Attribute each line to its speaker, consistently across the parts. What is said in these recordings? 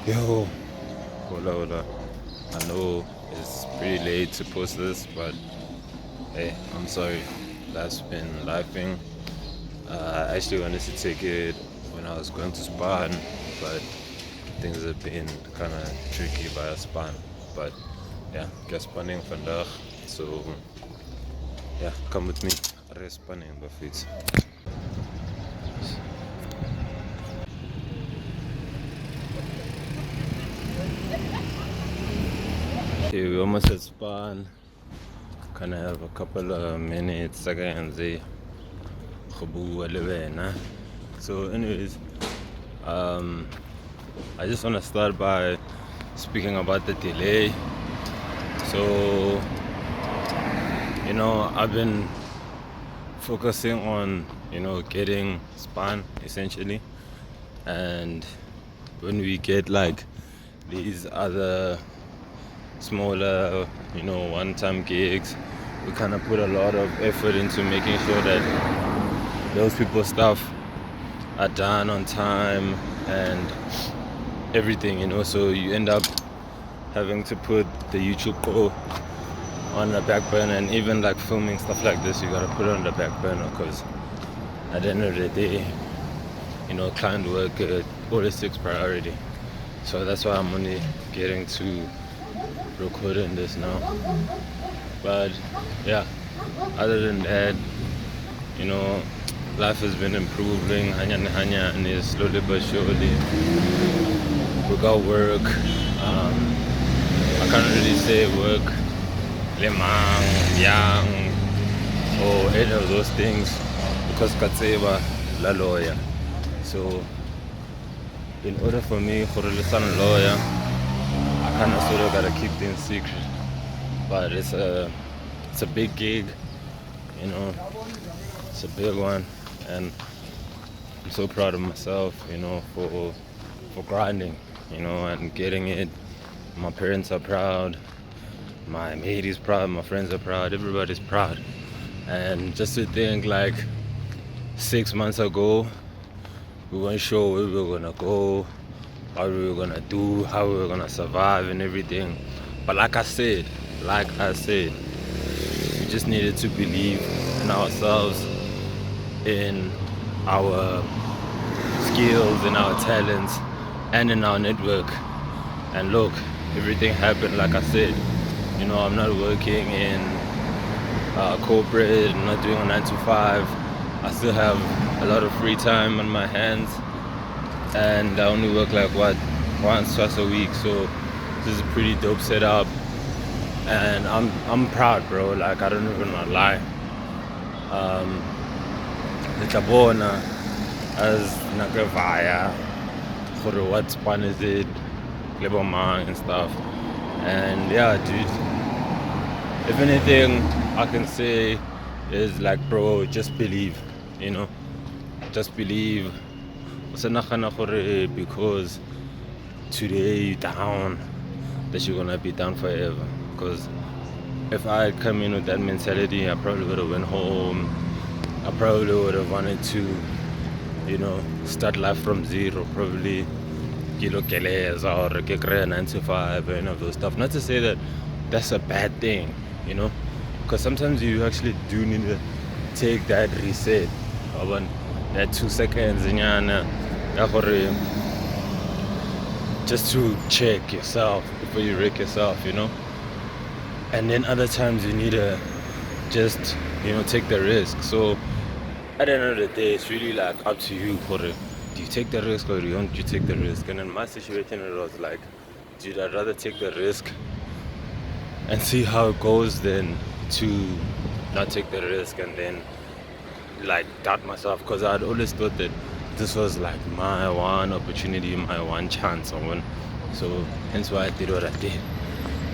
Speaker 1: Yo, hola, hola. I know it's pretty late to post this, but hey, I'm sorry. That's been lifing. I actually wanted to take it when I was going to Spain, but things have been kind of tricky via Spain. But yeah, get spanning vandaag. So yeah, come with me. Are spanning, Buffet. Okay, we almost at Spain. Kind of have a couple of minutes again. So, anyways, um, I just want to start by speaking about the delay. So, I've been focusing on, getting span essentially, and when we get like these other smaller, one-time gigs, we kind of put a lot of effort into making sure that those people's stuff are done on time and everything, so you end up having to put the YouTube pro on the back burner, and even like filming stuff like this, you gotta put it on the back burner because at the end of the day, client work always takes priority. So that's why I'm only getting to recording this now. But yeah, other than that, you know, life has been improving, hanya and is slowly but surely. We got work. I can't really say work, lemang, yang, or any of those things because Katseba la lawyer. So in order for me for a lawyer, I kind of sort of gotta keep things secret. But it's a big gig, it's a big one, and I'm so proud of myself, for grinding, and getting it. My parents are proud, my mate is proud, my friends are proud, everybody's proud. And just to think like 6 months ago, we weren't sure where we were gonna go, what we were gonna do, how we were gonna survive and everything. But like I said, we just needed to believe in ourselves, in our skills, in our talents, and in our network. And look, everything happened like I said. I'm not working in corporate, I'm not doing a 9 to 5. I still have a lot of free time on my hands, and I only work like once, twice a week. So this is a pretty dope setup, and I'm proud, bro. Like, I don't even wanna lie. Lethabo as nakavaya for what span is it, Lebomang and stuff. And yeah, dude, if anything I can say is like, bro, just believe, just believe. Because today you're down, that you're gonna be down forever. Because if I had come in with that mentality, I probably would have went home. I probably would have wanted to, start life from zero. Probably kilo keleza or get 9 to 5 and of those stuff. Not to say that that's a bad thing, because sometimes you actually do need to take that reset, that 2 seconds just to check yourself before you wreck yourself, and then other times you need to just take the risk. So at the end of the day, it's really like up to you. Do you take the risk or don't you take the risk? And in my situation, it was like, dude, I'd rather take the risk and see how it goes than to not take the risk and then like doubt myself, because I'd always thought that this was like my one opportunity, my one chance on one. So hence why I did what I did.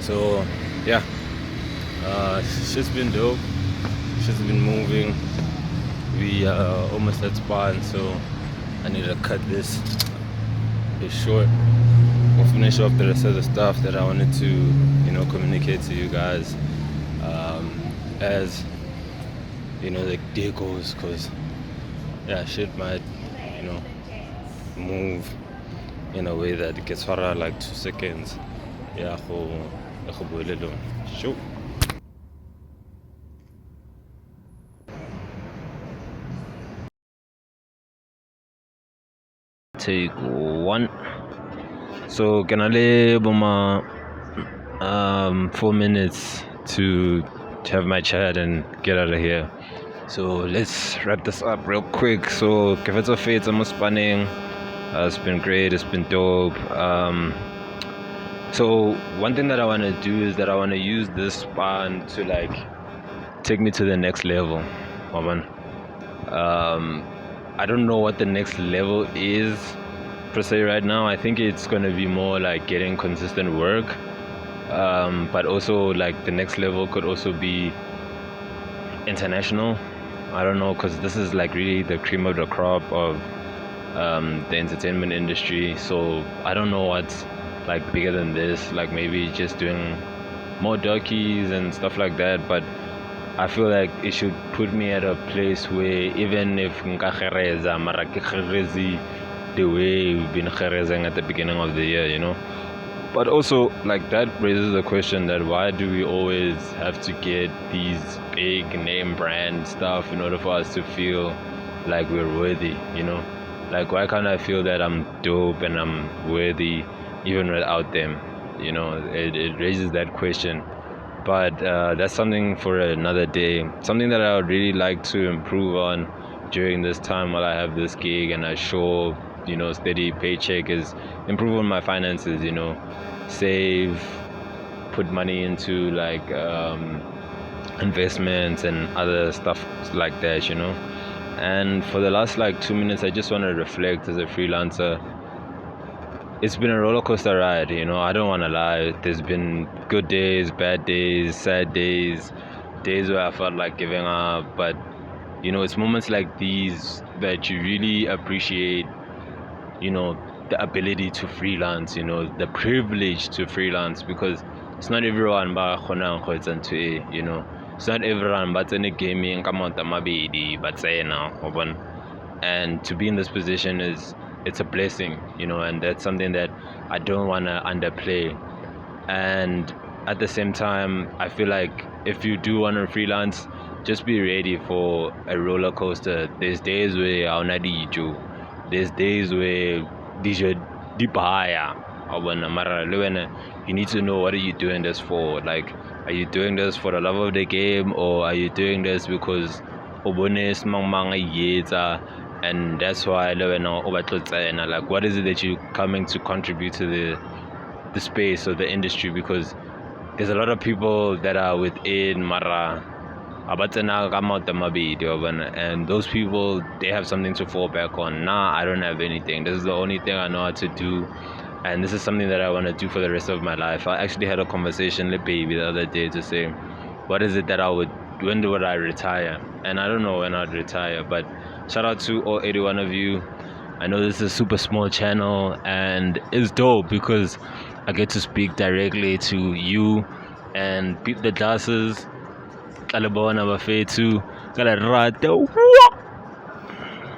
Speaker 1: So yeah, it's just been dope. It's just been moving. We almost at Spawn, so I need to cut this a bit short. We'll finish off the rest of the stuff that I wanted to, communicate to you guys as the day goes, because yeah, shit might move in a way that gets for like 2 seconds. Yeah, go boil alone. Sure. Take one. So can I live my 4 minutes to have my chat and get out of here. So let's wrap this up real quick. So give it a fate, I'm spanning. It's been great, it's been dope. So one thing that I want to do is that I want to use this span to like take me to the next level. Man. I don't know what the next level is per se right now. I think it's going to be more like getting consistent work. But also like the next level could also be international. I don't know, because this is like really the cream of the crop of the entertainment industry. So I don't know what's like bigger than this, like maybe just doing more docues and stuff like that. But I feel like it should put me at a place where even if nka kgereza mara ke kgerezi the way we've been kgerezing at the beginning of the year, you know. But also, like, that raises the question that why do we always have to get these big name brand stuff in order for us to feel like we're worthy, you know? Like, why can't I feel that I'm dope and I'm worthy even without them? You know, it raises that question. But that's something for another day. Something that I would really like to improve on during this time while I have this gig and a show, you know, steady paycheck is improve on my finances, you know, save, put money into like investments and other stuff like that, you know. And for the last like 2 minutes, I just want to reflect as a freelancer. It's been a roller coaster ride, you know. I don't want to lie. There's been good days, bad days, sad days, days where I felt like giving up. But you know, it's moments like these that you really appreciate, you know, the ability to freelance, you know, the privilege to freelance, because it's not everyone ba kgonang go etsa ntho e, you know. It's not everyone but in a gaming ka maoto a mabedi ba tsena go bona. And to be in this position it's a blessing, you know, and that's something that I don't want to underplay. And at the same time, I feel like if you do want to freelance, just be ready for a roller coaster. There's days where I'll not eat you. There's days where these are deep higher. You need to know, what are you doing this for? Like, are you doing this for the love of the game, or are you doing this because obones mang and that's why like, what is it that you're coming to contribute to the space or the industry? Because there's a lot of people that are within Mara and those people, they have something to fall back on. Nah, I don't have anything. This is the only thing I know how to do, and this is something that I want to do for the rest of my life. I actually had a conversation with baby the other day to say, what is it that when would I retire? And I don't know when I'd retire, but shout out to all 81 of you. I know this is a super small channel and it's dope because I get to speak directly to you and peep the glasses. Kalabona Bafetu, Kalarata.